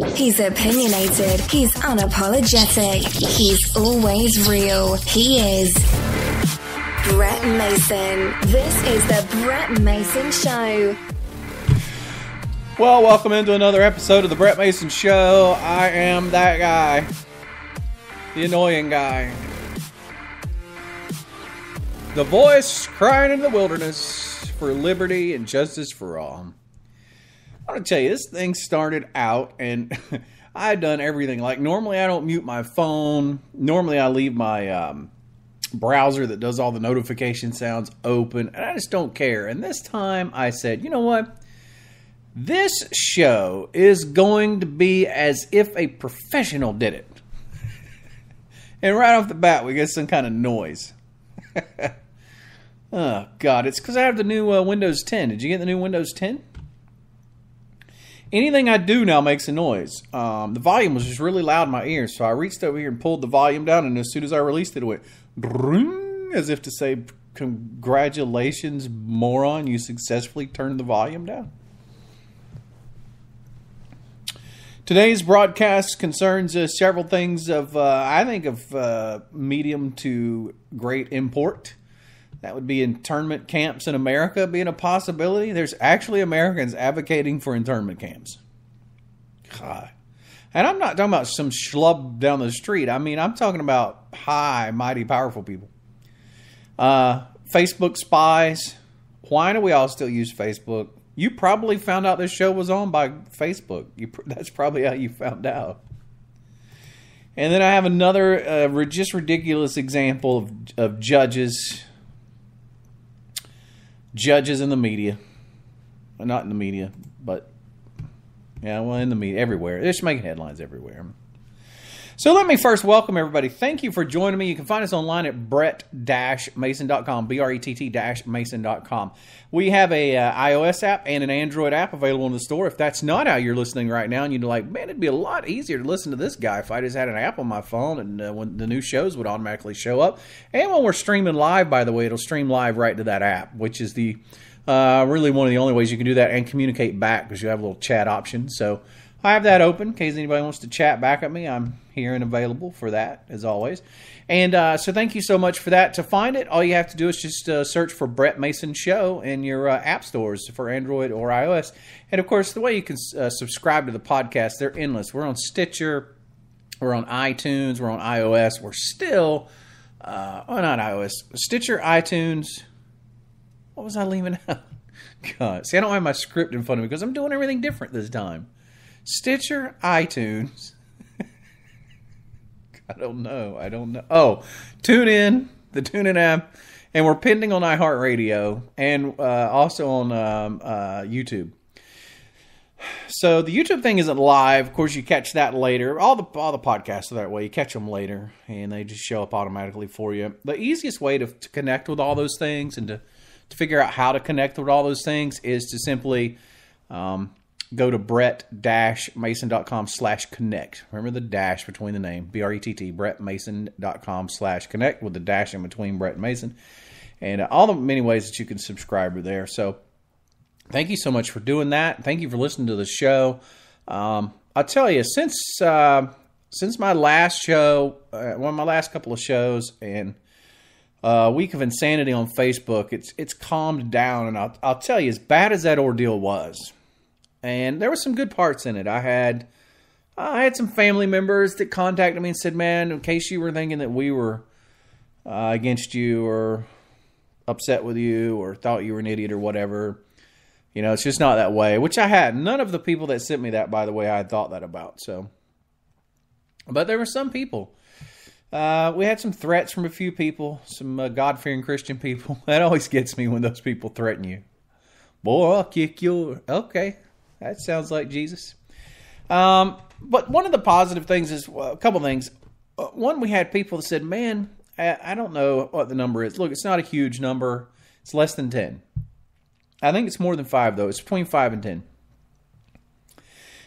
He's opinionated. He's unapologetic. He's always real. He is Brett Mason. This is the Brett Mason Show. Well, welcome into another episode of the Brett Mason Show. I am that guy. The annoying guy. The voice crying in the wilderness for liberty and justice for all. I want to tell you, this thing started out and I've done everything. Like, normally I don't mute my phone. Normally I leave my browser that does all the notification sounds open. And I just don't care. And this time I said, you know what? This show is going to be as if a professional did it. And right off the bat, we get some kind of noise. Oh, God. It's because I have the new Windows 10. Did you get the new Windows 10? Anything I do now makes a noise. The volume was just really loud in my ears, so I reached over here and pulled the volume down, and as soon as I released it, it went as if to say, congratulations, moron, you successfully turned the volume down. Today's broadcast concerns several things of, I think, of medium to great import. That would be internment camps in America being a possibility. There's actually Americans advocating for internment camps. God. And I'm not talking about some schlub down the street. I mean, I'm talking about high, mighty, powerful people. Facebook spies. Why do we all still use Facebook? You probably found out this show was on by Facebook. That's probably how you found out. And then I have another just ridiculous example of judges. Judges in the media. Well, not in the media, but yeah, well, in the media, everywhere. They're just making headlines everywhere. So let me first welcome everybody. Thank you for joining me. You can find us online at brett-mason.com, brett-mason.com. We have a iOS app and an Android app available in the store. If that's not how you're listening right now, and you're like, man, it'd be a lot easier to listen to this guy if I just had an app on my phone and when the new shows would automatically show up. And when we're streaming live, by the way, it'll stream live right to that app, which is the really one of the only ways you can do that and communicate back because you have a little chat option. So I have that open in case anybody wants to chat back at me. I'm here and available for that, as always. And so thank you so much for that. To find it, all you have to do is just search for Brett Mason Show in your app stores for Android or iOS. And, of course, the way you can subscribe to the podcast, they're endless. We're on Stitcher. We're on iTunes. We're on iOS. We're still, not iOS, Stitcher, iTunes. What was I leaving out? God, see, I don't have my script in front of me because I'm doing everything different this time. Stitcher, iTunes. I don't know. Oh, TuneIn, the TuneIn app. And we're pending on iHeartRadio and also on YouTube. So the YouTube thing isn't live. Of course, you catch that later. All the podcasts are that way. You catch them later, and they just show up automatically for you. The easiest way to connect with all those things and to figure out how to connect with all those things is to simply go to brett-mason.com/connect. Remember the dash between the name, BRETT, brettmason.com/connect with the dash in between Brett and Mason. And all the many ways that you can subscribe are there. So thank you so much for doing that. Thank you for listening to the show. I'll tell you, since my last show, one of my last couple of shows, and Week of Insanity on Facebook, it's calmed down. And I'll tell you, as bad as that ordeal was, and there were some good parts in it. I had some family members that contacted me and said, man, in case you were thinking that we were against you or upset with you or thought you were an idiot or whatever, you know, it's just not that way, which I had. None of the people that sent me that, by the way, I had thought that about. So, but there were some people. We had some threats from a few people, some God-fearing Christian people. That always gets me when those people threaten you. Boy, I'll kick your... Okay. That sounds like Jesus. But one of the positive things is, a couple things. One, we had people that said, man, I don't know what the number is. Look, it's not a huge number. It's less than 10. I think it's more than 5, though. It's between 5 and 10.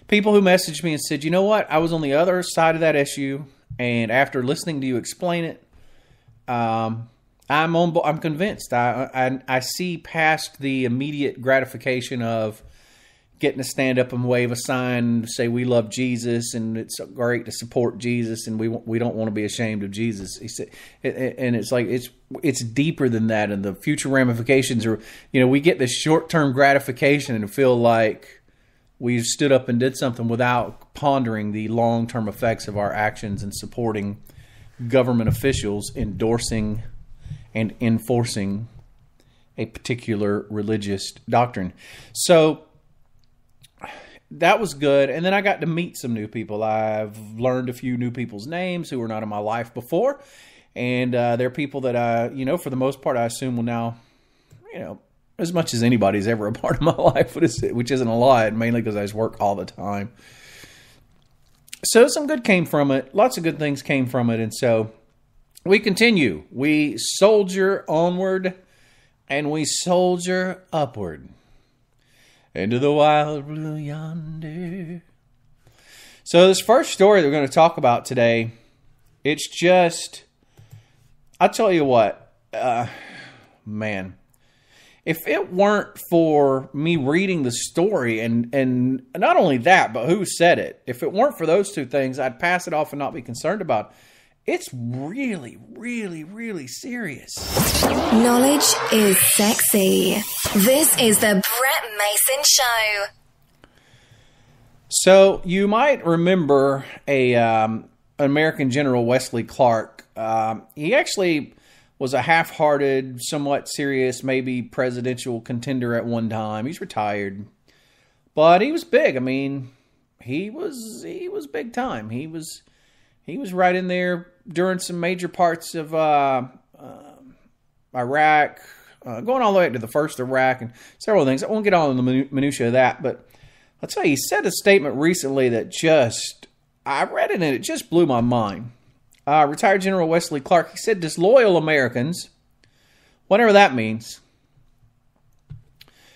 People who messaged me and said, you know what? I was on the other side of that issue, and after listening to you explain it, I'm convinced. I see past the immediate gratification of, getting to stand up and wave a sign, say we love Jesus, and it's great to support Jesus, and we don't want to be ashamed of Jesus. He said, and it's like it's deeper than that, and the future ramifications are, we get this short-term gratification and feel like we stood up and did something without pondering the long-term effects of our actions and supporting government officials endorsing and enforcing a particular religious doctrine. So that was good. And then I got to meet some new people. I've learned a few new people's names who were not in my life before. And they're people that I, for the most part, I assume will now, as much as anybody's ever a part of my life, which isn't a lot, mainly because I just work all the time. So some good came from it. Lots of good things came from it. And so we continue. We soldier onward and we soldier upward into the wild blue yonder. So this first story that we're going to talk about today, it's just, I'll tell you what, man, if it weren't for me reading the story and not only that, but who said it, if it weren't for those two things, I'd pass it off and not be concerned about it. It's really, really, really serious. Knowledge is sexy. This is the Brett Mason Show. So you might remember an American General, Wesley Clark. He actually was a half-hearted, somewhat serious, maybe presidential contender at one time. He's retired, but he was big. I mean, he was big time. He was right in there during some major parts of Iraq, going all the way up to the first Iraq and several things. I won't get on the minutiae of that, but I'll tell you, he said a statement recently that I read it and it just blew my mind. Retired General Wesley Clark, he said, disloyal Americans, whatever that means,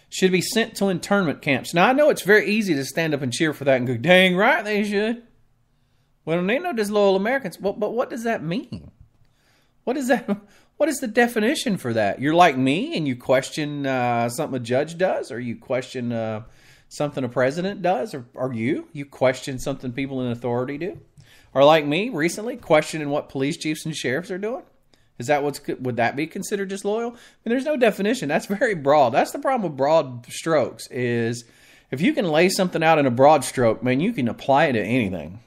should be sent to internment camps. Now, I know it's very easy to stand up and cheer for that and go, dang right they should. Well, there ain't no disloyal Americans. But what does that mean? What is that? What is the definition for that? You're like me and you question something a judge does, or you question something a president does, or you question something people in authority do, or like me recently questioning what police chiefs and sheriffs are doing. Is that would that be considered disloyal? I mean, there's no definition. That's very broad. That's the problem with broad strokes is if you can lay something out in a broad stroke, man, you can apply it to anything.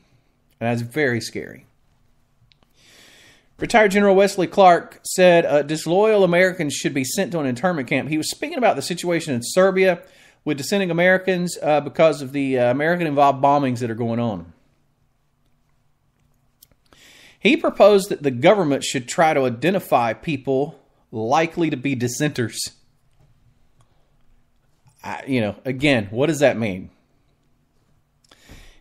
And that's very scary. Retired General Wesley Clark said disloyal Americans should be sent to an internment camp. He was speaking about the situation in Serbia with dissenting Americans because of the American-involved bombings that are going on. He proposed that the government should try to identify people likely to be dissenters. Again, what does that mean?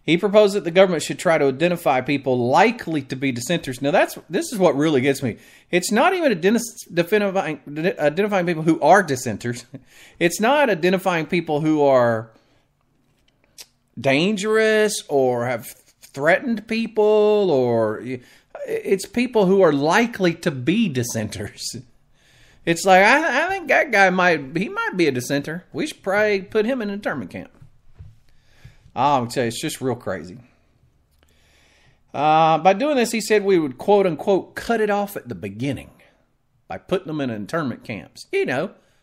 He proposed that the government should try to identify people likely to be dissenters. Now, this is what really gets me. It's not even identifying people who are dissenters. It's not identifying people who are dangerous or have threatened people, or it's people who are likely to be dissenters. It's like, I think that guy might be a dissenter. We should probably put him in an internment camp. I'll tell you, it's just real crazy. By doing this, he said we would, quote unquote, cut it off at the beginning by putting them in internment camps.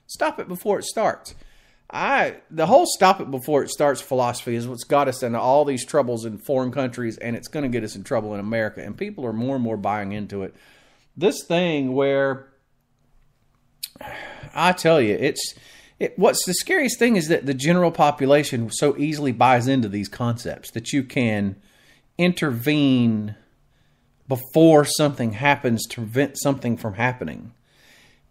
Stop it before it starts. The whole stop it before it starts philosophy is what's got us into all these troubles in foreign countries, and it's going to get us in trouble in America. And people are more and more buying into it. This thing where, I tell you, what's the scariest thing is that the general population so easily buys into these concepts that you can intervene before something happens to prevent something from happening.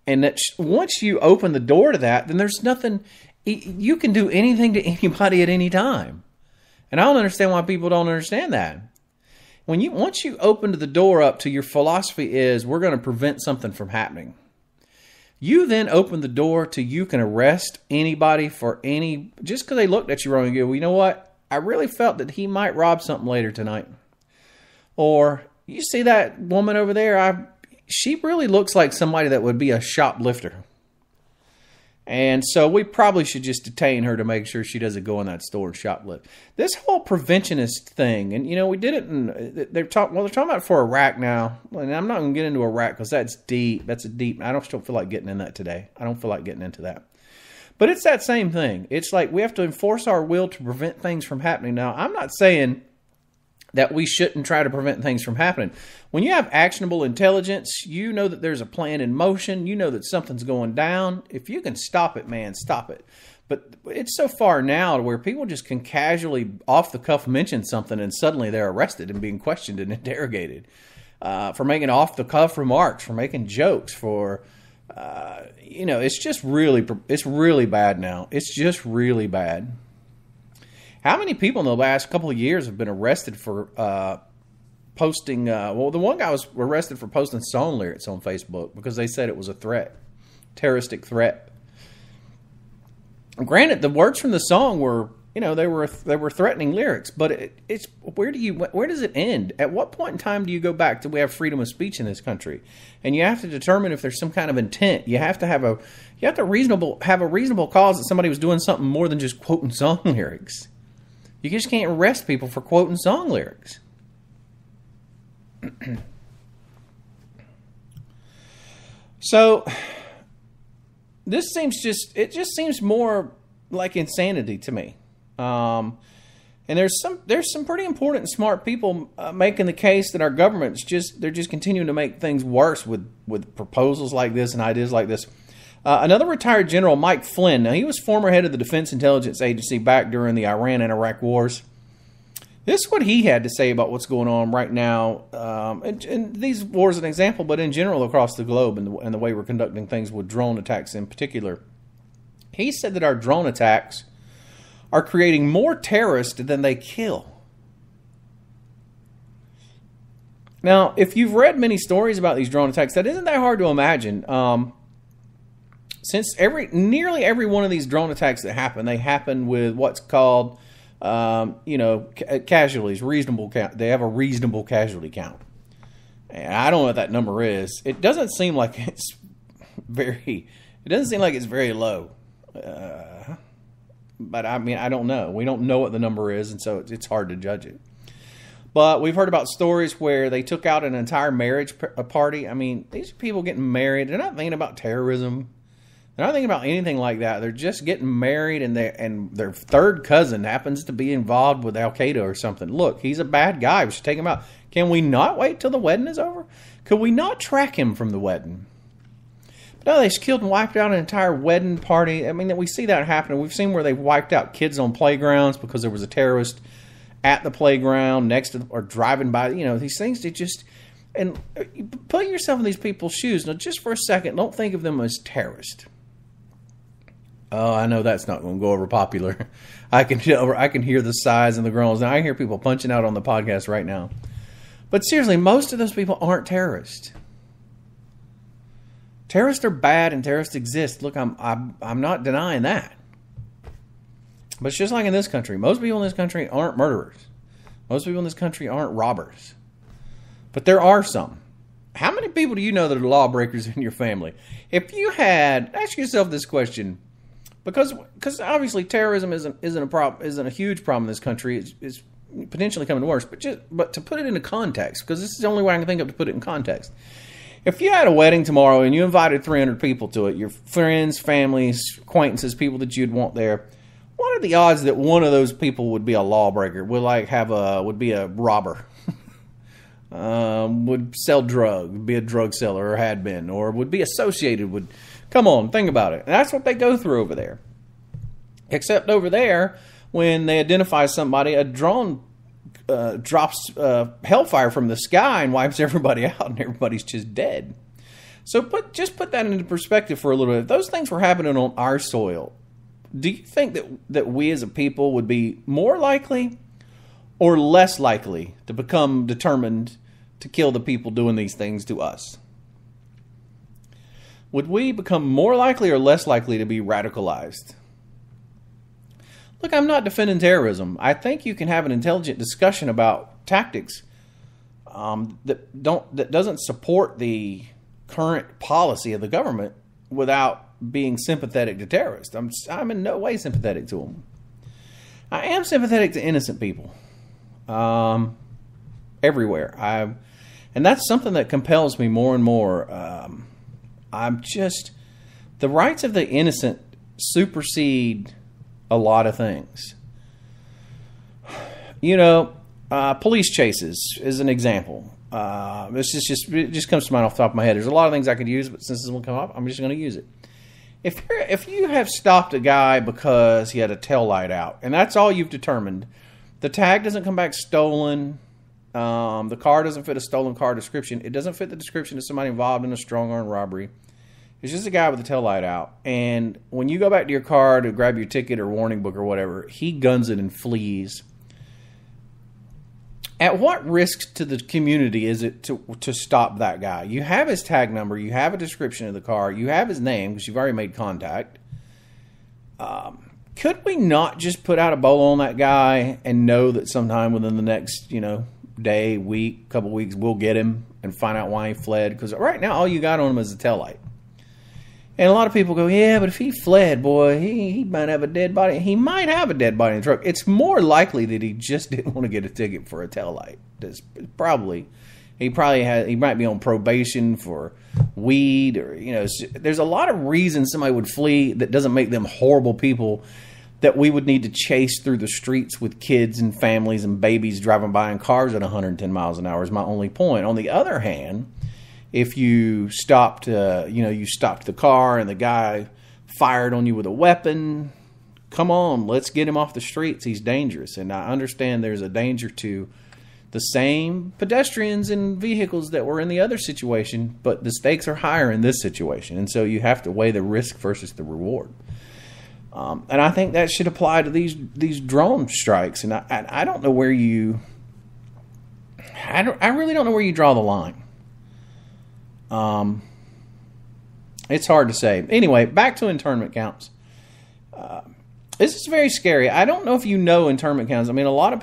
And that once you open the door to that, then there's nothing, you can do anything to anybody at any time. And I don't understand why people don't understand that. Once you open the door up to your philosophy is we're going to prevent something from happening. You then open the door to you can arrest anybody for just because they looked at you wrong and go, well, you know what? I really felt that he might rob something later tonight. Or, you see that woman over there? She really looks like somebody that would be a shoplifter. And so we probably should just detain her to make sure she doesn't go in that store and shoplift. This whole preventionist thing, and we did it. They're talking about it for Iraq now, and I'm not going to get into Iraq because that's deep. That's a deep. I don't feel like getting in that today. I don't feel like getting into that. But it's that same thing. It's like we have to enforce our will to prevent things from happening. Now, I'm not saying that we shouldn't try to prevent things from happening. When you have actionable intelligence, you know that there's a plan in motion. You know that something's going down. If you can stop it, man, stop it. But it's so far now to where people just can casually, off the cuff, mention something and suddenly they're arrested and being questioned and interrogated for making off the cuff remarks, for making jokes, for it's really bad now. It's just really bad. How many people in the last couple of years have been arrested for posting? The one guy was arrested for posting song lyrics on Facebook because they said it was a threat, terroristic threat. Granted, the words from the song were, they were threatening lyrics, but it's where does it end? At what point in time do you go back to we have freedom of speech in this country? And you have to determine if there's some kind of intent. You have to have a reasonable cause that somebody was doing something more than just quoting song lyrics. You just can't arrest people for quoting song lyrics. So this seems more like insanity to me. And there's some pretty important and smart people making the case that our government's they're just continuing to make things worse with proposals like this and ideas like this. Another retired general, Mike Flynn. Now, he was former head of the Defense Intelligence Agency back during the Iran and Iraq wars. This is what he had to say about what's going on right now. And these wars, an example, but in general across the globe and the way we're conducting things with drone attacks in particular. He said that our drone attacks are creating more terrorists than they kill. Now, if you've read many stories about these drone attacks, that isn't that hard to imagine. Since nearly every one of these drone attacks that happen, they happen with what's called, casualties, reasonable count. They have a reasonable casualty count. And I don't know what that number is. It doesn't seem like it's very low. But I mean, I don't know. We don't know what the number is, and so it's hard to judge it. But we've heard about stories where they took out an entire marriage party. I mean, these are people getting married. They're not thinking about terrorism. They're not thinking about anything like that. They're just getting married, and their third cousin happens to be involved with Al Qaeda or something. Look, he's a bad guy. We should take him out. Can we not wait till the wedding is over? Could we not track him from the wedding? But no, they killed and wiped out an entire wedding party. I mean, we see that happening. We've seen where they wiped out kids on playgrounds because there was a terrorist at the playground next to or driving by. These things, they just... And put yourself in these people's shoes. Now, just for a second, don't think of them as terrorists. Oh, I know that's not going to go over popular. I can hear the sighs and the groans. Now, I hear people punching out on the podcast right now. But seriously, most of those people aren't terrorists. Terrorists are bad and terrorists exist. Look, I'm not denying that. But it's just like in this country. Most people in this country aren't murderers. Most people in this country aren't robbers. But there are some. How many people do you know that are lawbreakers in your family? If you had, ask yourself this question. Because obviously terrorism isn't a huge problem in this country. It's potentially coming worse. But to put it into context, because this is the only way I can think of to put it in context. If you had a wedding tomorrow and you invited 300 people to it, your friends, families, acquaintances, people that you'd want there, what are the odds that one of those people would be a lawbreaker? Would be a robber, would sell drugs, be a drug seller or had been, or would be associated with. Come on, think about it. And that's what they go through over there. Except over there, when they identify somebody, a drone drops hellfire from the sky and wipes everybody out, and everybody's just dead. So put that into perspective for a little bit. If those things were happening on our soil, do you think that we as a people would be more likely or less likely to become determined to kill the people doing these things to us? Would we become more likely or less likely to be radicalized? Look, I'm not defending terrorism. I think you can have an intelligent discussion about tactics that doesn't support the current policy of the government without being sympathetic to terrorists. I'm in no way sympathetic to them. I am sympathetic to innocent people. Everywhere. And that's something that compels me more and more. The rights of the innocent supersede a lot of things. Police chases is an example. It just comes to mind off the top of my head. There's a lot of things I could use, but since this one come up, I'm just going to use it. If you have stopped a guy because he had a tail light out, and that's all you've determined, the tag doesn't come back stolen. The car doesn't fit a stolen car description. It doesn't fit the description of somebody involved in a strong arm robbery. It's just a guy with a tail light out. And when you go back to your car to grab your ticket or warning book or whatever, he guns it and flees. At what risk to the community is it to stop that guy? You have his tag number. You have a description of the car. You have his name because you've already made contact. Could we not just put out a bolo on that guy and know that sometime within the next, day, week, couple weeks, we'll get him and find out why he fled? Because right now, all you got on him is a taillight. And a lot of people go, yeah, but if he fled, boy, he might have a dead body. He might have a dead body in the truck. It's more likely that he just didn't want to get a ticket for a taillight. He might be on probation for weed, or there's a lot of reasons somebody would flee that doesn't make them horrible people that we would need to chase through the streets with kids and families and babies driving by in cars at 110 miles an hour is my only point. On the other hand, if you stopped the car and the guy fired on you with a weapon, come on, let's get him off the streets. He's dangerous. And I understand there's a danger to the same pedestrians and vehicles that were in the other situation, but the stakes are higher in this situation. And so you have to weigh the risk versus the reward. And I think that should apply to these drone strikes. And I don't know where I really don't know where you draw the line. It's hard to say. Anyway, back to internment camps. This is very scary. I don't know if you know internment camps. I mean, there's a lot of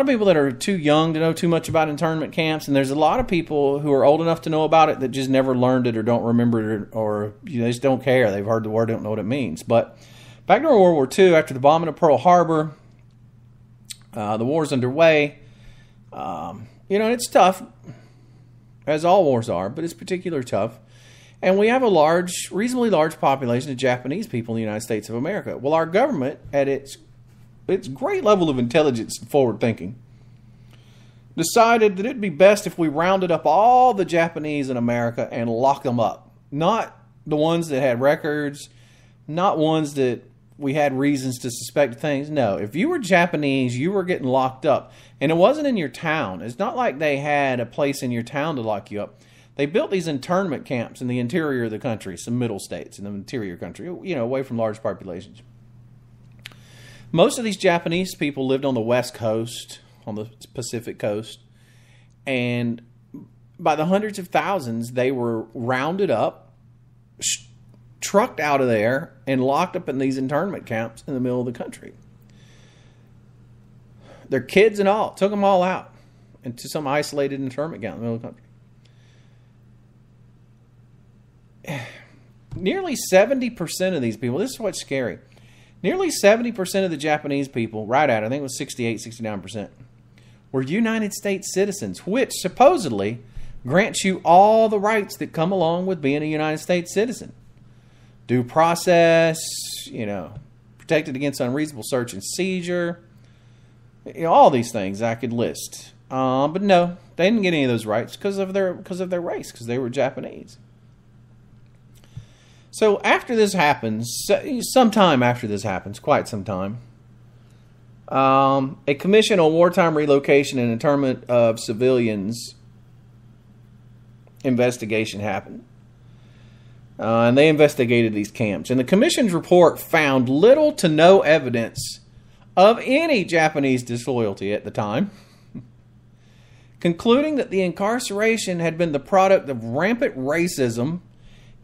people that are too young to know too much about internment camps, and there's a lot of people who are old enough to know about it that just never learned it or don't remember it, or they just don't care. They've heard the word, don't know what it means. But back during World War II, after the bombing of Pearl Harbor, the war's underway. It's tough, as all wars are, but it's particularly tough. And we have a reasonably large population of Japanese people in the United States of America. Well, our government, at its great level of intelligence and forward thinking, decided that it'd be best if we rounded up all the Japanese in America and locked them up. Not the ones that had records, not ones that we had reasons to suspect things. No, if you were Japanese, you were getting locked up. And it wasn't in your town. It's not like they had a place in your town to lock you up. They built these internment camps in the interior of the country, some middle states in the interior country, away from large populations. Most of these Japanese people lived on the West Coast, on the Pacific Coast, and by the hundreds of thousands, they were rounded up, trucked out of there, and locked up in these internment camps in the middle of the country. Their kids and all, took them all out into some isolated internment camp in the middle of the country. Nearly 70% of these people, this is what's scary, nearly 70% of the Japanese people, right at, I think it was 68, 69%, were United States citizens, which supposedly grants you all the rights that come along with being a United States citizen. Due process, protected against unreasonable search and seizure, all these things I could list. But no, they didn't get any of those rights because of their race, because they were Japanese. So after this happens, sometime after this happens, quite some time, a commission on wartime relocation and internment of civilians investigation happened. And they investigated these camps. And the commission's report found little to no evidence of any Japanese disloyalty at the time, concluding that the incarceration had been the product of rampant racism,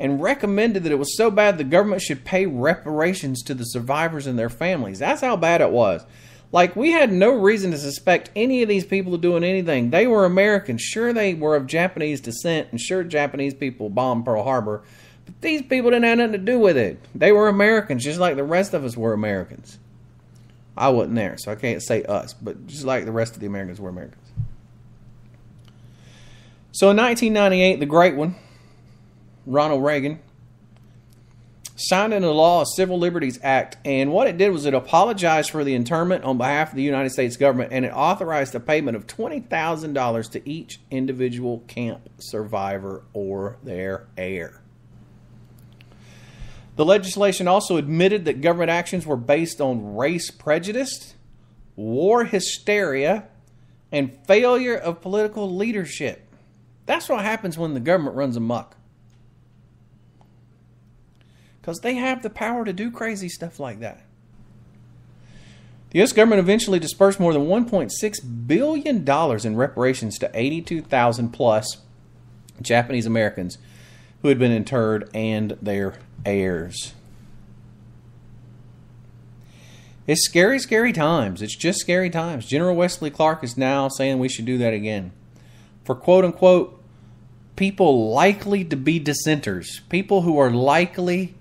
and recommended that it was so bad the government should pay reparations to the survivors and their families. That's how bad it was. Like, we had no reason to suspect any of these people of doing anything. They were Americans. Sure, they were of Japanese descent, and sure, Japanese people bombed Pearl Harbor, But these people didn't have nothing to do with it. They were Americans, just like the rest of us were Americans. I wasn't there, so I can't say us, but just like the rest of the Americans were Americans. So in 1998, the great one, Ronald Reagan, signed into law a Civil Liberties Act, and what it did was it apologized for the internment on behalf of the United States government, and it authorized a payment of $20,000 to each individual camp survivor or their heir. The legislation also admitted that government actions were based on race prejudice, war hysteria, and failure of political leadership. That's what happens when the government runs amok. Because they have the power to do crazy stuff like that. The U.S. government eventually dispersed more than $1.6 billion in reparations to 82,000 plus Japanese Americans who had been interred and their heirs. It's scary, scary times. It's just scary times. General Wesley Clark is now saying we should do that again. For quote-unquote people likely to be dissenters. People who are likely...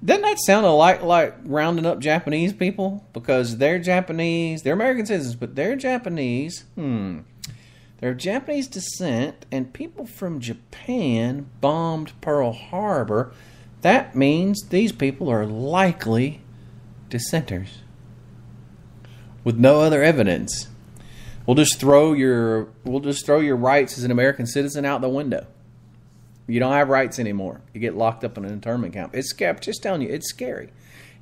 Doesn't that sound like rounding up Japanese people? Because they're Japanese, they're American citizens, but they're Japanese. They're of Japanese descent, and people from Japan bombed Pearl Harbor. That means these people are likely dissenters. With no other evidence. We'll just throw your rights as an American citizen out the window. You don't have rights anymore. You get locked up in an internment camp. It's scary. Just telling you, it's scary.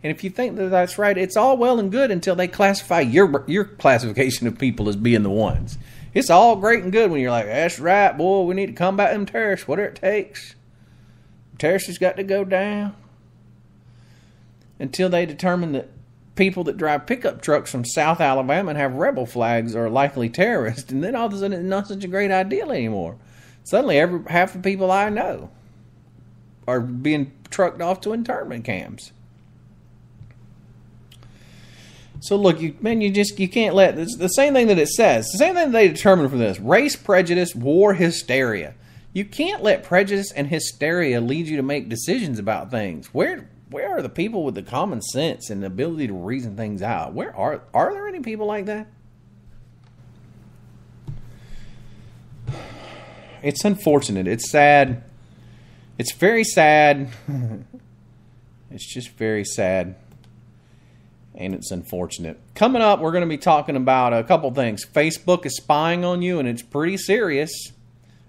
And if you think that that's right, it's all well and good until they classify your classification of people as being the ones. It's all great and good when you're like, that's right, boy, we need to combat them terrorists, whatever it takes. Terrorists has got to go down. Until they determine that people that drive pickup trucks from South Alabama and have rebel flags are likely terrorists. And then all of a sudden it's not such a great idea anymore. Suddenly, half the people I know are being trucked off to internment camps. So look, you can't let this, the same thing that it says, the same thing they determined from this: race prejudice, war hysteria. You can't let prejudice and hysteria lead you to make decisions about things. Where are the people with the common sense and the ability to reason things out? Where are there any people like that? It's unfortunate. It's sad. It's very sad. It's just very sad. And it's unfortunate. Coming up, we're going to be talking about a couple things. Facebook is spying on you, and it's pretty serious.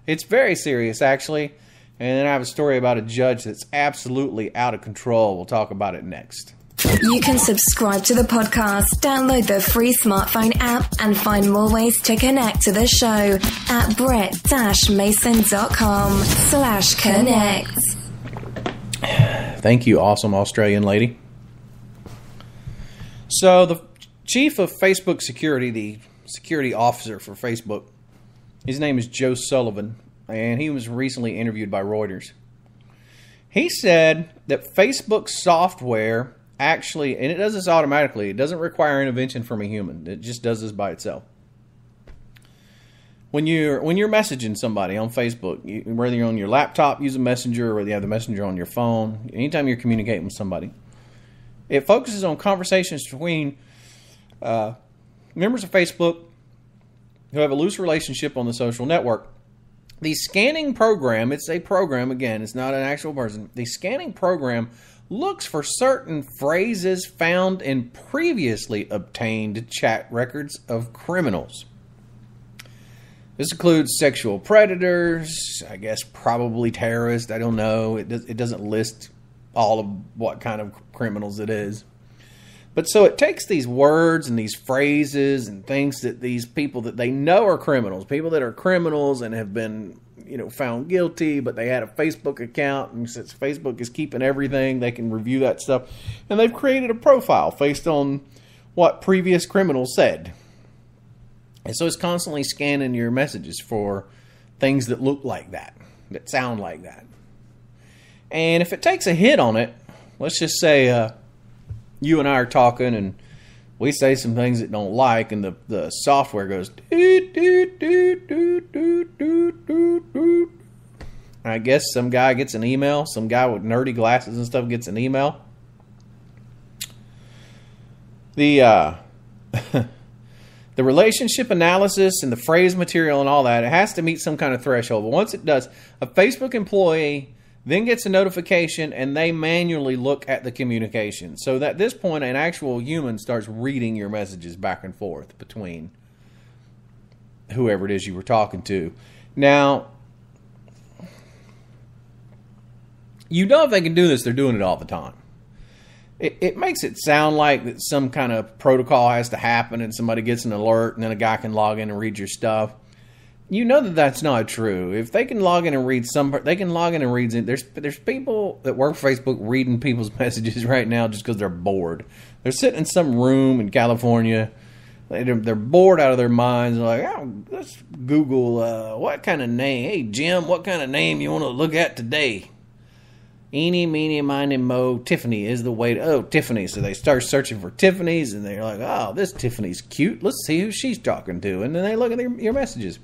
It's very serious, actually. And then I have a story about a judge that's absolutely out of control. We'll talk about it next. You can subscribe to the podcast, download the free smartphone app, and find more ways to connect to the show at brett-mason.com/connect. Thank you, awesome Australian lady. So the chief of Facebook security, the security officer for Facebook, his name is Joe Sullivan, and he was recently interviewed by Reuters. He said that Facebook software actually, and it does this automatically, it doesn't require intervention from a human. It just does this by itself. When you're messaging somebody on Facebook, whether you're on your laptop, use a messenger, or whether you have the messenger on your phone, anytime you're communicating with somebody, it focuses on conversations between members of Facebook who have a loose relationship on the social network. The scanning program, it's a program, again, it's not an actual person. The scanning program looks for certain phrases found in previously obtained chat records of criminals. This includes sexual predators, I guess probably terrorists, I don't know. It doesn't list all of what kind of criminals it is. But so it takes these words and these phrases and things that these people that they know are criminals, people that are criminals and have been, found guilty, but they had a Facebook account, and since Facebook is keeping everything, they can review that stuff. And they've created a profile based on what previous criminals said. And so it's constantly scanning your messages for things that look like that sound like that. And if it takes a hit on it, let's just say you and I are talking and we say some things that don't like, and the software goes doot, doot, doot, doot, doot, doot, doot, doot. I guess some guy gets an email. Some guy with nerdy glasses and stuff gets an email. The the relationship analysis and the phrase material and all that, it has to meet some kind of threshold. But once it does, a Facebook employee then gets a notification and they manually look at the communication. So that at this point, an actual human starts reading your messages back and forth between whoever it is you were talking to. Now, you know if they can do this, they're doing it all the time. It makes it sound like that some kind of protocol has to happen and somebody gets an alert and then a guy can log in and read your stuff. You know that that's not true. If they can log in and read they can log in and read it. There's people that work for Facebook reading people's messages right now just because they're bored. They're sitting in some room in California. They're bored out of their minds. They're like, oh, let's Google what kind of name. Hey, Jim, what kind of name you want to look at today? Eeny, meeny, miny, mo, Tiffany is the way to... Oh, Tiffany. So they start searching for Tiffany's, and they're like, oh, this Tiffany's cute. Let's see who she's talking to. And then they look at your messages.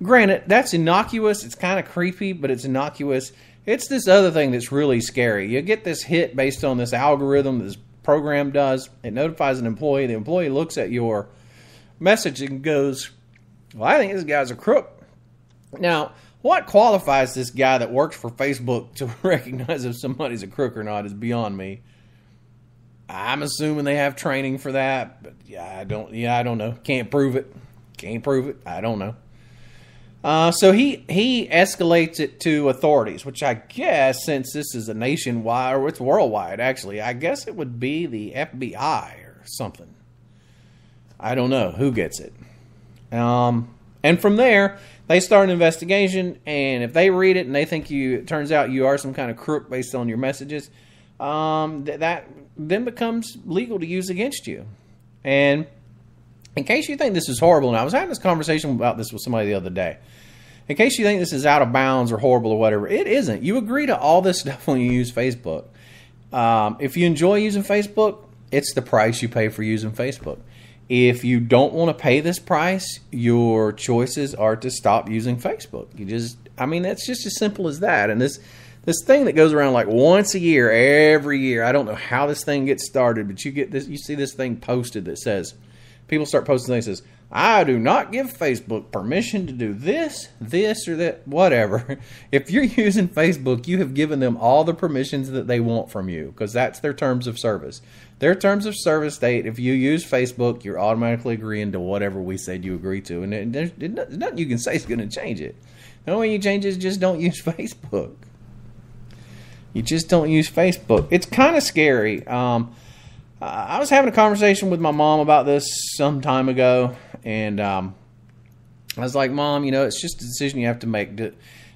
Granted, that's innocuous. It's kind of creepy, but it's innocuous. It's this other thing that's really scary. You get this hit based on this algorithm this program does. It notifies an employee. The employee looks at your message and goes, well, I think this guy's a crook. Now, what qualifies this guy that works for Facebook to recognize if somebody's a crook or not is beyond me. I'm assuming they have training for that, but I don't know. Can't prove it. I don't know. So he escalates it to authorities, which I guess, since this is a nationwide, or it's worldwide actually, I guess it would be the FBI or something. I don't know who gets it. And from there, they start an investigation, and if they read it and they think it turns out you are some kind of crook based on your messages, that then becomes legal to use against you. And in case you think this is horrible, and I was having this conversation about this with somebody the other day, in case you think this is out of bounds or horrible or whatever, it isn't. You agree to all this stuff when you use Facebook. If you enjoy using Facebook, it's the price you pay for using Facebook. If you don't want to pay this price, your choices are to stop using Facebook. That's just as simple as that. And this thing that goes around like once a year, every year, I don't know how this thing gets started, but you see this thing posted that says, people start posting things that says, I do not give Facebook permission to do this, or that, whatever. If you're using Facebook, you have given them all the permissions that they want from you, because that's their terms of service. Their terms of service state, if you use Facebook, you're automatically agreeing to whatever we said you agree to. And there's nothing you can say is going to change it. The only way you change it is just don't use Facebook. You just don't use Facebook. It's kind of scary. I was having a conversation with my mom about this some time ago, and I was like, Mom, it's just a decision you have to make.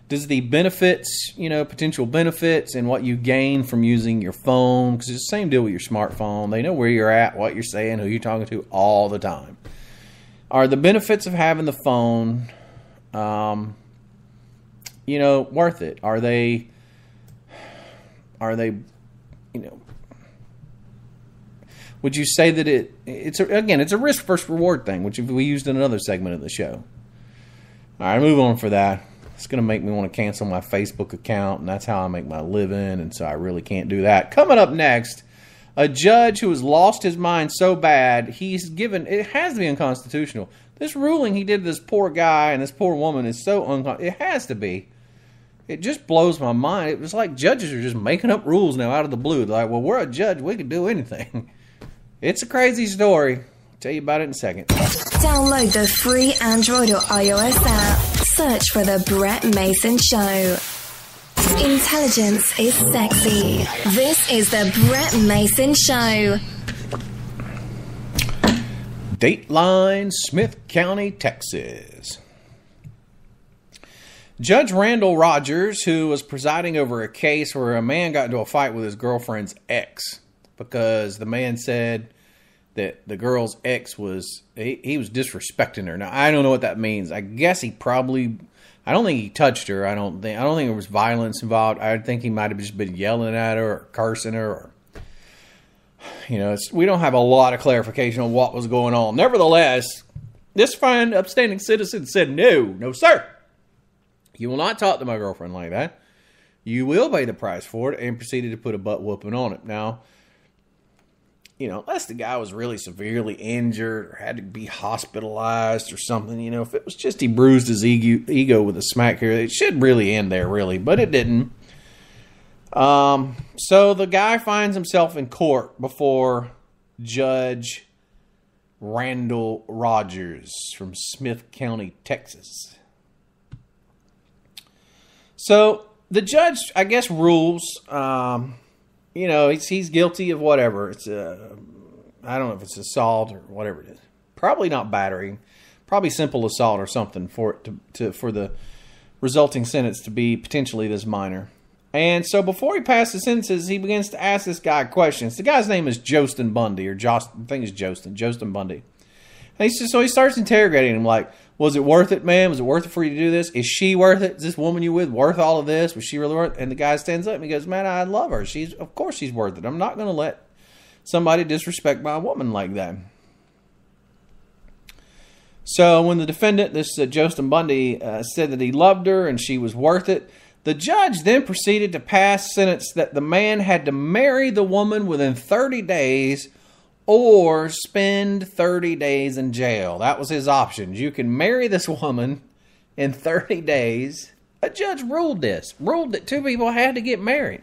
Does the benefits, potential benefits and what you gain from using your phone, because it's the same deal with your smartphone. They know where you're at, what you're saying, who you're talking to all the time. Are the benefits of having the phone, worth it? Are they, would you say that it's a risk versus reward thing, which we used in another segment of the show. All right, move on for that. It's going to make me want to cancel my Facebook account, and that's how I make my living, and so I really can't do that. Coming up next, a judge who has lost his mind so bad, it has to be unconstitutional. This ruling he did to this poor guy and this poor woman is so unconstitutional. It has to be. It just blows my mind. It was like judges are just making up rules now out of the blue. They're like, well, we're a judge. We can do anything. It's a crazy story. I'll tell you about it in a second. Download the free Android or iOS app. Search for The Brett Mason Show. Intelligence is sexy. This is The Brett Mason Show. Dateline, Smith County, Texas. Judge Randall Rogers, who was presiding over a case where a man got into a fight with his girlfriend's ex because the man said that the girl's ex was disrespecting her. Now, I don't know what that means. I guess I don't think he touched her. I don't think there was violence involved. I think he might have just been yelling at her or cursing her, or we don't have a lot of clarification on what was going on. Nevertheless, this fine, upstanding citizen said, no, sir. You will not talk to my girlfriend like that. You will pay the price for it," and proceeded to put a butt whooping on it. Now, unless the guy was really severely injured or had to be hospitalized or something, if it was just he bruised his ego with a smack here, it should really end there, really, but it didn't. So the guy finds himself in court before Judge Randall Rogers from Smith County, Texas. So the judge, I guess, rules, he's guilty of whatever. It's I don't know if it's assault or whatever it is. Probably not battery. Probably simple assault or something for it for the resulting sentence to be potentially this minor. And so before he passes sentences, he begins to ask this guy questions. The guy's name is Josten Bundy, or I think it's Josten Bundy. And so he starts interrogating him like, "Was it worth it, man? Was it worth it for you to do this? Is she worth it? Is this woman you with worth all of this? Was she really worth it?" And the guy stands up and he goes, "Man, I love her. Of course she's worth it. I'm not going to let somebody disrespect my woman like that." So when the defendant, this Josten Bundy, said that he loved her and she was worth it, the judge then proceeded to pass sentence that the man had to marry the woman within 30 days or spend 30 days in jail. That was his options. You can marry this woman in 30 days. A judge ruled that two people had to get married.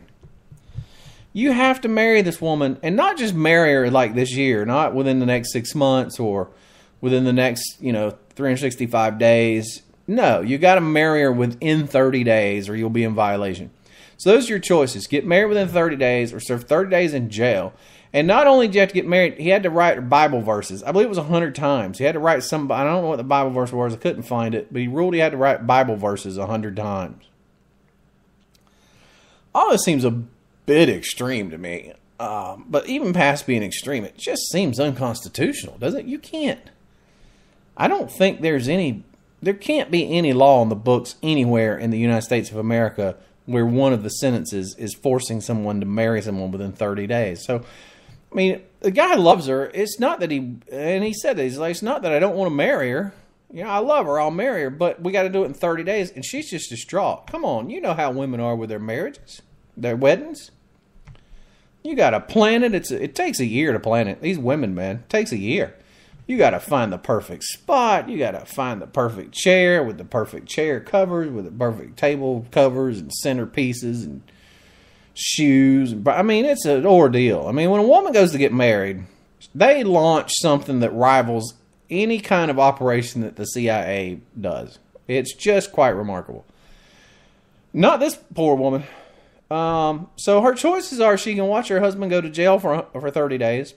You have to marry this woman, and not just marry her like this year, not within the next 6 months or within the next, 365 days. No, you got to marry her within 30 days or you'll be in violation. So those are your choices. Get married within 30 days or serve 30 days in jail. And not only did you have to get married, he had to write Bible verses. I believe it was 100 times. He had to write some, I don't know what the Bible verse was. I couldn't find it. But he ruled he had to write Bible verses 100 times. All this seems a bit extreme to me. But even past being extreme, it just seems unconstitutional, doesn't it? You can't. I don't think there can't be any law in the books anywhere in the United States of America where one of the sentences is forcing someone to marry someone within 30 days. So, I mean, the guy loves her. It's not that he said that, he's like, it's not that I don't want to marry her. I love her, I'll marry her, but we got to do it in 30 days. And she's just distraught. Come on, you know how women are with their marriages, their weddings. You got to plan it. It takes a year to plan it. These women, man, it takes a year. You got to find the perfect spot. You got to find the perfect chair with the perfect chair covers, with the perfect table covers and centerpieces and shoes. I mean, it's an ordeal. I mean, when a woman goes to get married, they launch something that rivals any kind of operation that the CIA does. It's just quite remarkable. Not this poor woman. So her choices are she can watch her husband go to jail for 30 days.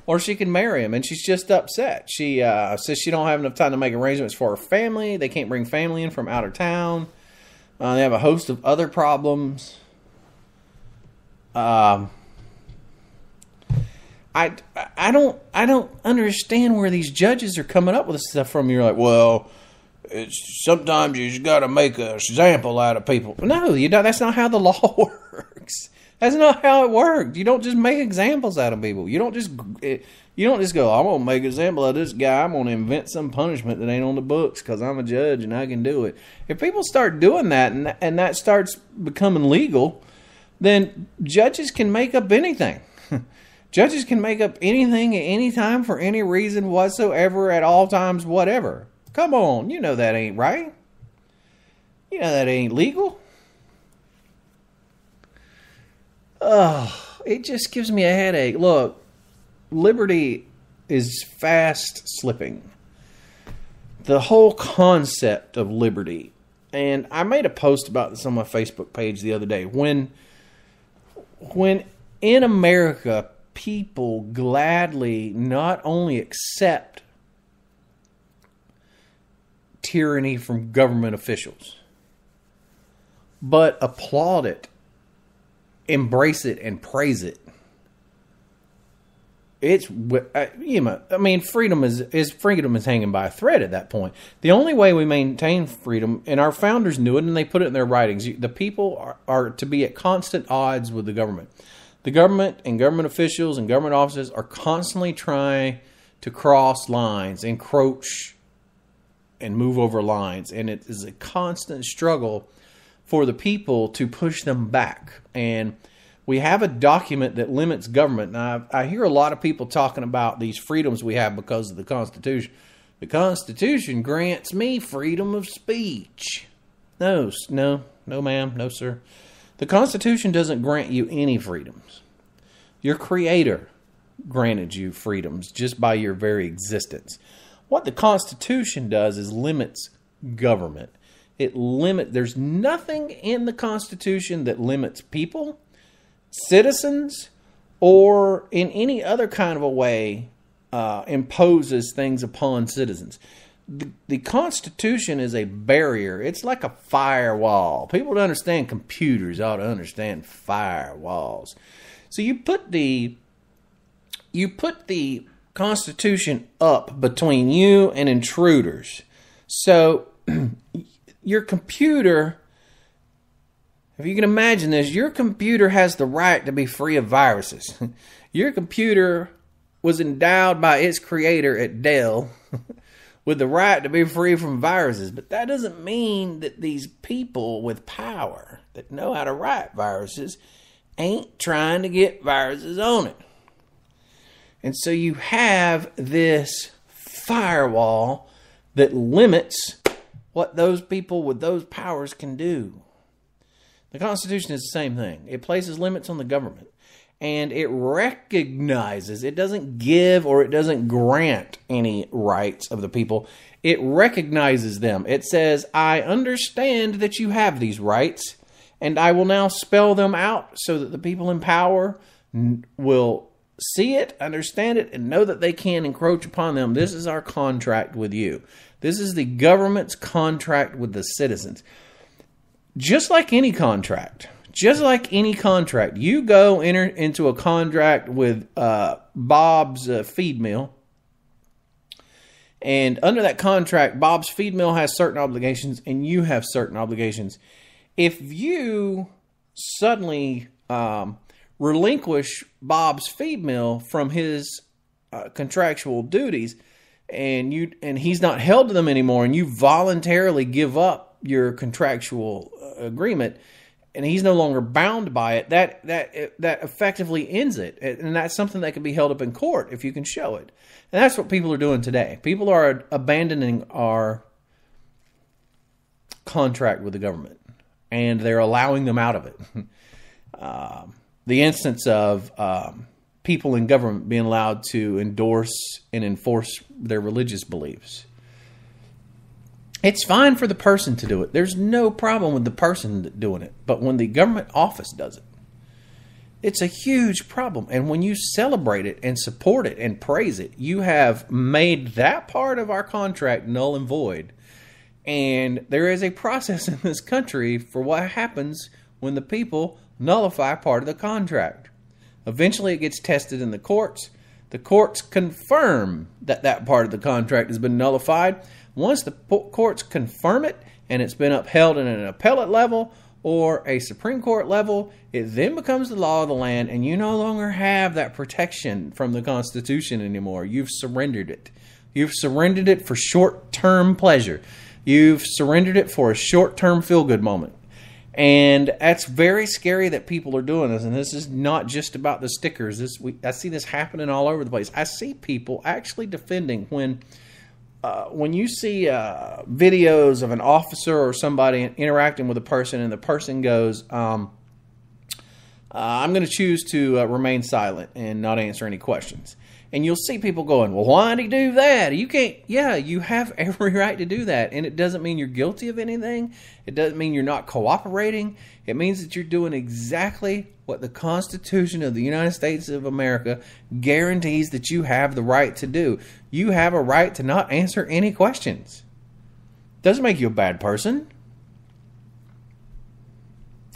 Or she can marry him, and she's just upset. She says she don't have enough time to make arrangements for her family. They can't bring family in from out of town. They have a host of other problems. I don't understand where these judges are coming up with this stuff from. You're like, well, sometimes you just got to make an example out of people. No, you don't. That's not how the law works. That's not how it works. You don't just make examples out of people. You don't just go, I'm going to make an example of this guy. I'm going to invent some punishment that ain't on the books because I'm a judge and I can do it. If people start doing that and that starts becoming legal, then judges can make up anything. Judges can make up anything at any time for any reason whatsoever at all times, whatever. Come on. You know that ain't right. You know that ain't legal. Oh, it just gives me a headache. Look, liberty is fast slipping. The whole concept of liberty. And I made a post about this on my Facebook page the other day. When in America, people gladly not only accept tyranny from government officials, but applaud it, embrace it, and praise it. It's, I mean, freedom is hanging by a thread at that point. The only way we maintain freedom, and our founders knew it, and they put it in their writings, the people are to be at constant odds with the government. The government and government officials and government offices are constantly trying to cross lines, encroach and move over lines. And it is a constant struggle for the people to push them back. And we have a document that limits government. Now, I hear a lot of people talking about these freedoms we have because of the Constitution. The Constitution grants me freedom of speech. No, ma'am, no, sir. The Constitution doesn't grant you any freedoms. Your Creator granted you freedoms just by your very existence. What the Constitution does is limits government. There's nothing in the Constitution that limits people, citizens, or in any other kind of a way imposes things upon citizens. The Constitution is a barrier. It's like a firewall. People that understand computers ought to understand firewalls. So you put the Constitution up between you and intruders. So your computer, if you can imagine this, your computer has the right to be free of viruses. Your computer was endowed by its creator at Dell with the right to be free from viruses. But that doesn't mean that these people with power that know how to write viruses ain't trying to get viruses on it. And so you have this firewall that limits what those people with those powers can do. The Constitution is the same thing. It places limits on the government. And it recognizes, it doesn't give or it doesn't grant any rights of the people. It recognizes them. It says, I understand that you have these rights, and I will now spell them out so that the people in power will see it, understand it, and know that they can encroach upon them. This is our contract with you. This is the government's contract with the citizens. Just like any contract, you go enter into a contract with Bob's Feed Mill. And under that contract, Bob's Feed Mill has certain obligations and you have certain obligations. If you suddenly relinquish Bob's Feed Mill from his contractual duties and he's not held to them anymore, and you voluntarily give up your contractual agreement, and he's no longer bound by it, that effectively ends it. And that's something that can be held up in court if you can show it. And that's what people are doing today. People are abandoning our contract with the government, and they're allowing them out of it. The instance of people in government being allowed to endorse and enforce their religious beliefs. It's fine for the person to do it. There's no problem with the person doing it. But when the government office does it, it's a huge problem. And when you celebrate it and support it and praise it, you have made that part of our contract null and void. And there is a process in this country for what happens when the people nullify part of the contract. Eventually it gets tested in the courts. The courts confirm that that part of the contract has been nullified. Once the courts confirm it and it's been upheld in an appellate level or a Supreme Court level, it then becomes the law of the land, and you no longer have that protection from the Constitution anymore. You've surrendered it. You've surrendered it for short-term pleasure. You've surrendered it for a short-term feel-good moment. And that's very scary that people are doing this. And this is not just about the stickers. I see this happening all over the place. I see people actually defending when you see videos of an officer or somebody interacting with a person, and the person goes, I'm going to choose to remain silent and not answer any questions. And you'll see people going, well, why did he do that? You can't. Yeah, you have every right to do that. And it doesn't mean you're guilty of anything. It doesn't mean you're not cooperating. It means that you're doing exactly what the Constitution of the United States of America guarantees that you have the right to do. You have a right to not answer any questions. Doesn't make you a bad person.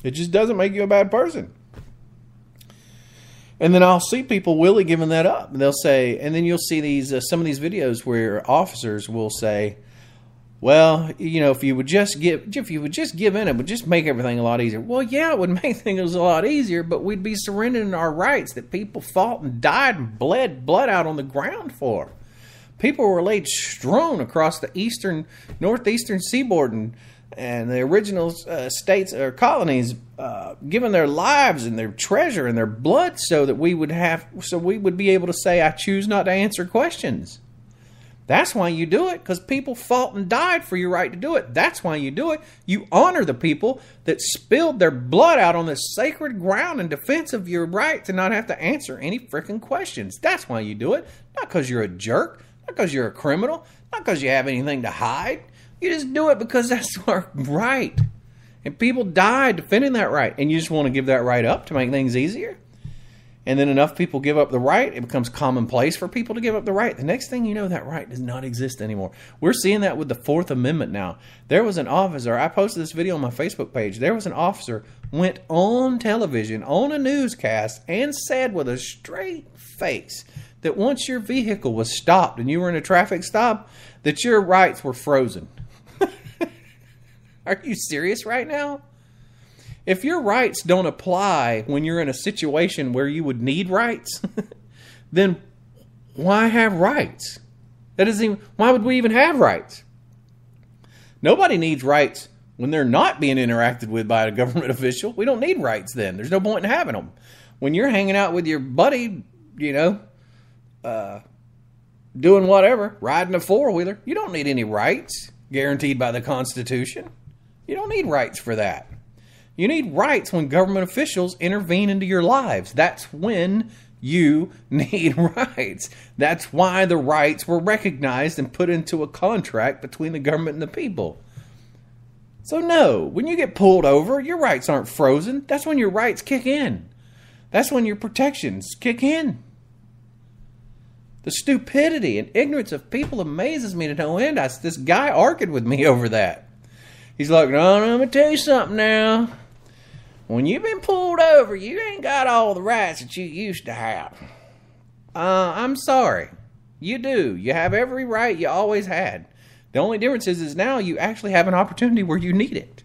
It just doesn't make you a bad person. And then I'll see people really giving that up. They'll say, and then you'll see these some of these videos where officers will say, well, you know, if you would just give in, it would just make everything a lot easier. Well, yeah, it would make things a lot easier, but we'd be surrendering our rights that people fought and died and bled blood out on the ground for. People were laid strewn across the northeastern seaboard and the original states or colonies, giving their lives and their treasure and their blood so we would be able to say, I choose not to answer questions. That's why you do it, because people fought and died for your right to do it. That's why you do it. You honor the people that spilled their blood out on this sacred ground in defense of your right to not have to answer any freaking questions. That's why you do it. Not because you're a jerk, not because you're a criminal, not because you have anything to hide. You just do it because that's our right. And people died defending that right. And you just want to give that right up to make things easier? And then enough people give up the right, it becomes commonplace for people to give up the right. The next thing you know, that right does not exist anymore. We're seeing that with the Fourth Amendment now. There was an officer, I posted this video on my Facebook page, there was an officer went on television, on a newscast, and said with a straight face that once your vehicle was stopped and you were in a traffic stop, that your rights were frozen. Are you serious right now? If your rights don't apply when you're in a situation where you would need rights, then why have rights? Why would we even have rights? Nobody needs rights when they're not being interacted with by a government official. We don't need rights then. There's no point in having them. When you're hanging out with your buddy, doing whatever, riding a four-wheeler, you don't need any rights guaranteed by the Constitution. You don't need rights for that. You need rights when government officials intervene into your lives. That's when you need rights. That's why the rights were recognized and put into a contract between the government and the people. So no, when you get pulled over, your rights aren't frozen. That's when your rights kick in. That's when your protections kick in. The stupidity and ignorance of people amazes me to no end. This guy argued with me over that. He's like, no, let me tell you something now. When you've been pulled over, you ain't got all the rights that you used to have. I'm sorry. You do. You have every right you always had. The only difference is now you actually have an opportunity where you need it.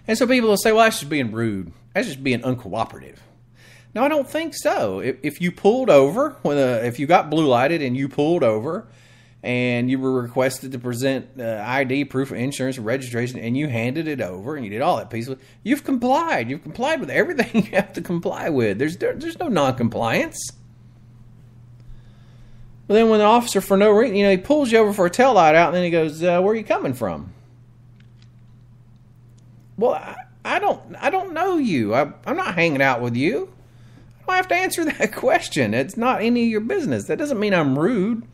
And so people will say, well, that's just being rude. That's just being uncooperative. No, I don't think so. If you pulled over, if you got blue lighted and you pulled over, and you were requested to present ID, proof of insurance, and registration, and you handed it over, and you did all that peacefully, you've complied. You've complied with everything you have to comply with. There's no non-compliance. But then when the officer, for no reason, he pulls you over for a tail light out, and then he goes, where are you coming from? Well, I don't know you. I'm not hanging out with you. I don't have to answer that question. It's not any of your business. That doesn't mean I'm rude.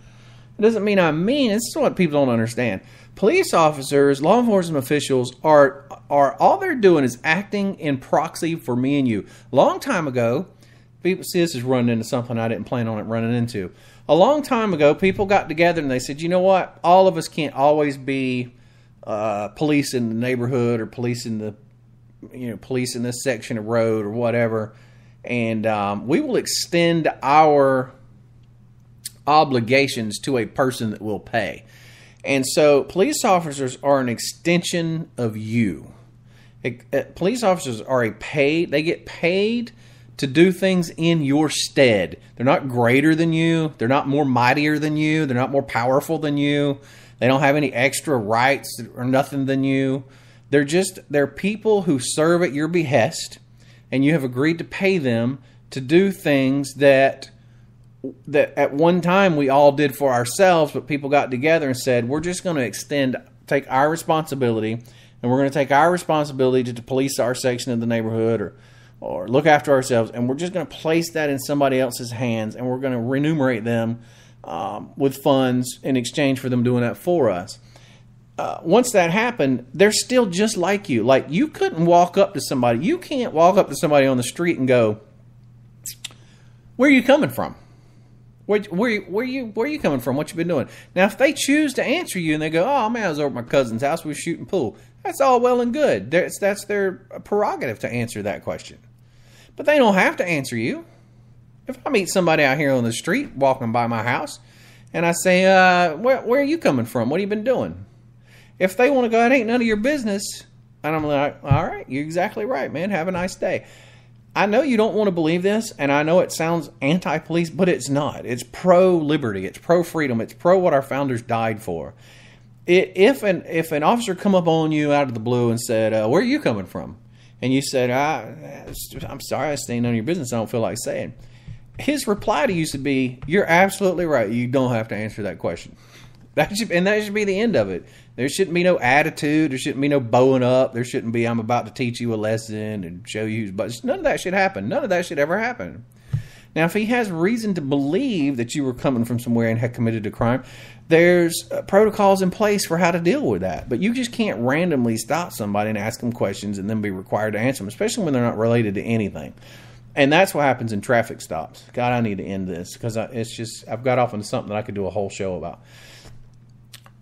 It doesn't mean I'm mean. This is what people don't understand. Police officers, law enforcement officials are all they're doing is acting in proxy for me and you. Long time ago, people see this is running into something I didn't plan on it running into. A long time ago, people got together and they said, you know what? All of us can't always be police in the neighborhood or police in this section of road or whatever. And we will extend our obligations to a person that will pay. And so police officers are an extension of you. Police officers are they get paid to do things in your stead. They're not greater than you. They're not more mightier than you. They're not more powerful than you. They don't have any extra rights or nothing than you. They're people who serve at your behest, and you have agreed to pay them to do things that at one time we all did for ourselves, but people got together and said, we're just going to take our responsibility, and we're going to take our responsibility to police our section of the neighborhood or look after ourselves, and we're just going to place that in somebody else's hands, and we're going to remunerate them with funds in exchange for them doing that for us. Once that happened, they're still just like you. Like, you couldn't walk up to somebody. You can't walk up to somebody on the street and go, where are you coming from? Where you coming from? What you been doing? Now, if they choose to answer you and they go, oh, man, I was over at my cousin's house. We were shooting pool. That's all well and good. That's their prerogative to answer that question. But they don't have to answer you. If I meet somebody out here on the street walking by my house and I say, where are you coming from? What have you been doing? If they want to go, it ain't none of your business. And I'm like, all right, you're exactly right, man. Have a nice day. I know you don't want to believe this, and I know it sounds anti-police, but it's not. It's pro-liberty. It's pro-freedom. It's pro what our founders died for. If an officer come up on you out of the blue and said, where are you coming from? And you said, I'm sorry, I stayed on your business. I don't feel like saying. His reply to you should be, you're absolutely right. You don't have to answer that question. That should be the end of it. There shouldn't be no attitude. There shouldn't be no bowing up. There shouldn't be, I'm about to teach you a lesson and show you. But none of that should happen. None of that should ever happen. Now, if he has reason to believe that you were coming from somewhere and had committed a crime, there's protocols in place for how to deal with that. But you just can't randomly stop somebody and ask them questions and then be required to answer them, especially when they're not related to anything. And that's what happens in traffic stops. God, I need to end this because I've got off into something that I could do a whole show about.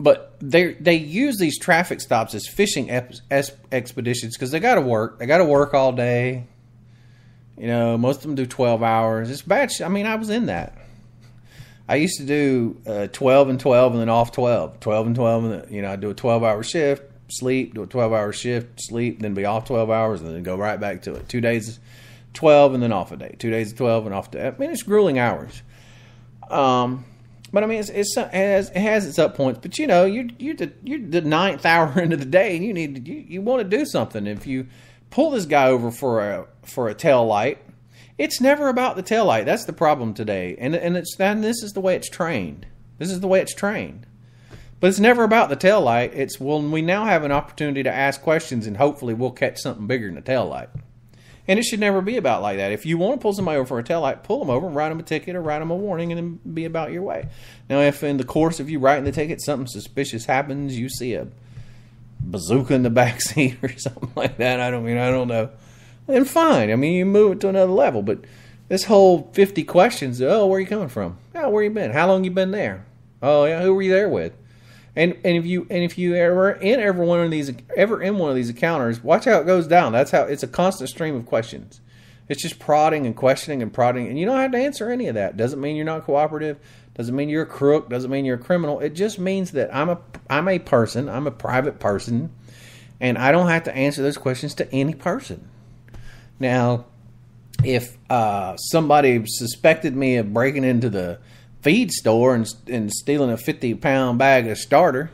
But they use these traffic stops as fishing expeditions because they got to work. They got to work all day. You know, most of them do 12 hours. It's bad. I mean, I was in that. I used to do 12 and 12 and then off 12. 12 and 12 and then, I'd do a 12-hour shift, sleep, do a 12-hour shift, sleep, then be off 12 hours and then go right back to it. 2 days 12 and then off a day. 2 days of 12 and off a day. I mean, it's grueling hours. But I mean, it has its up points. But you're the ninth hour into the day, and you want to do something. If you pull this guy over for a tail light, it's never about the tail light. That's the problem today, and this is the way it's trained. This is the way it's trained. But it's never about the tail light. It's we now have an opportunity to ask questions, and hopefully we'll catch something bigger than the tail light. And it should never be about like that. If you want to pull somebody over for a taillight, pull them over and write them a ticket or write them a warning and then be about your way. Now, if in the course of you writing the ticket, something suspicious happens, you see a bazooka in the back seat or something like that, I don't know. Then fine. I mean, you move it to another level. But this whole 50 questions, where are you coming from? Oh, where you been? How long you been there? Oh, yeah, who were you there with? And if you ever in one of these encounters, watch how it goes down. That's how it's a constant stream of questions. It's just prodding and questioning and prodding, and you don't have to answer any of that. Doesn't mean you're not cooperative. Doesn't mean you're a crook. Doesn't mean you're a criminal. It just means that I'm a person. I'm a private person, and I don't have to answer those questions to any person. Now, if somebody suspected me of breaking into the feed store and stealing a 50-pound bag of starter,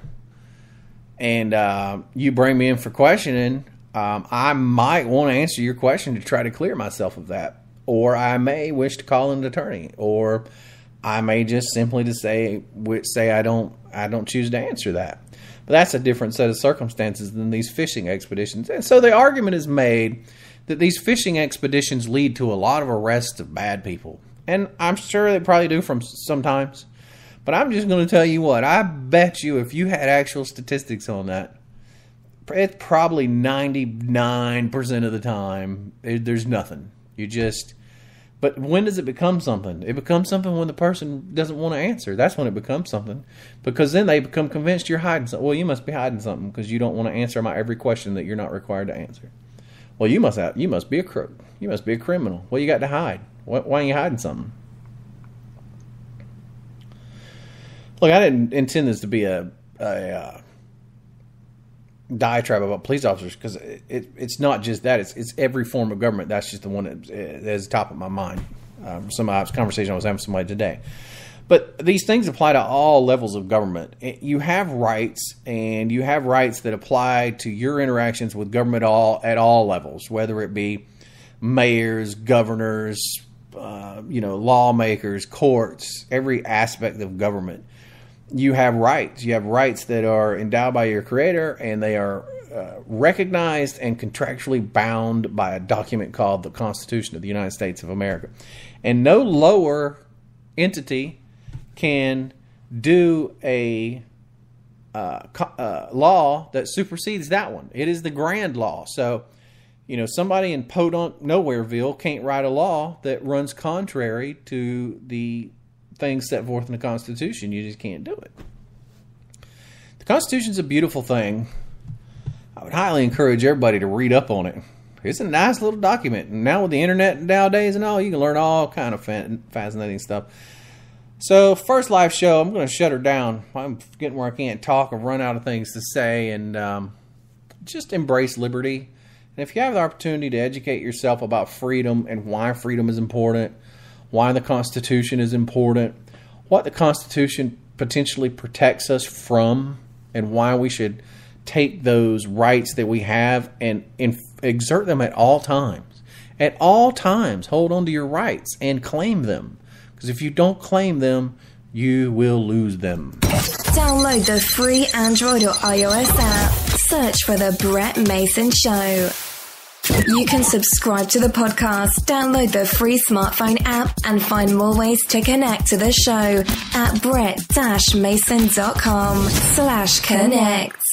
and you bring me in for questioning, I might want to answer your question to try to clear myself of that, or I may wish to call an attorney, or I may just simply to say I don't choose to answer that. But that's a different set of circumstances than these fishing expeditions. And so the argument is made that these fishing expeditions lead to a lot of arrests of bad people. And I'm sure they probably do from sometimes. But I'm just going to tell you what. I bet you if you had actual statistics on that, it's probably 99% of the time there's nothing. But when does it become something? It becomes something when the person doesn't want to answer. That's when it becomes something. Because then they become convinced you're hiding something. Well, you must be hiding something because you don't want to answer my every question that you're not required to answer. Well, you must be a crook. You must be a criminal. What you got to hide? Why are you hiding something? Look, I didn't intend this to be a diatribe about police officers because it's not just that. It's every form of government. That's just the one that is top of my mind. Some conversation I was having with somebody today. But these things apply to all levels of government. You have rights, and you have rights that apply to your interactions with government at all levels, whether it be mayors, governors, lawmakers, courts, every aspect of government. You have rights. You have rights that are endowed by your creator, and they are recognized and contractually bound by a document called the Constitution of the United States of America. And no lower entity can do a law that supersedes that one. It is the grand law. So, somebody in Podunk Nowhereville can't write a law that runs contrary to the things set forth in the Constitution. You just can't do it. The Constitution's a beautiful thing. I would highly encourage everybody to read up on it. It's a nice little document. And now with the internet nowadays and all, you can learn all kind of fascinating stuff. So, first live show, I'm going to shut her down. I'm getting where I can't talk or run out of things to say, and just embrace liberty. And if you have the opportunity to educate yourself about freedom and why freedom is important, why the Constitution is important, what the Constitution potentially protects us from, and why we should take those rights that we have and exert them at all times. At all times, hold on to your rights and claim them. Because if you don't claim them, you will lose them. Download the free Android or iOS app. Search for The Brett Mason Show. You can subscribe to the podcast, download the free smartphone app, and find more ways to connect to the show at brett-mason.com/connect.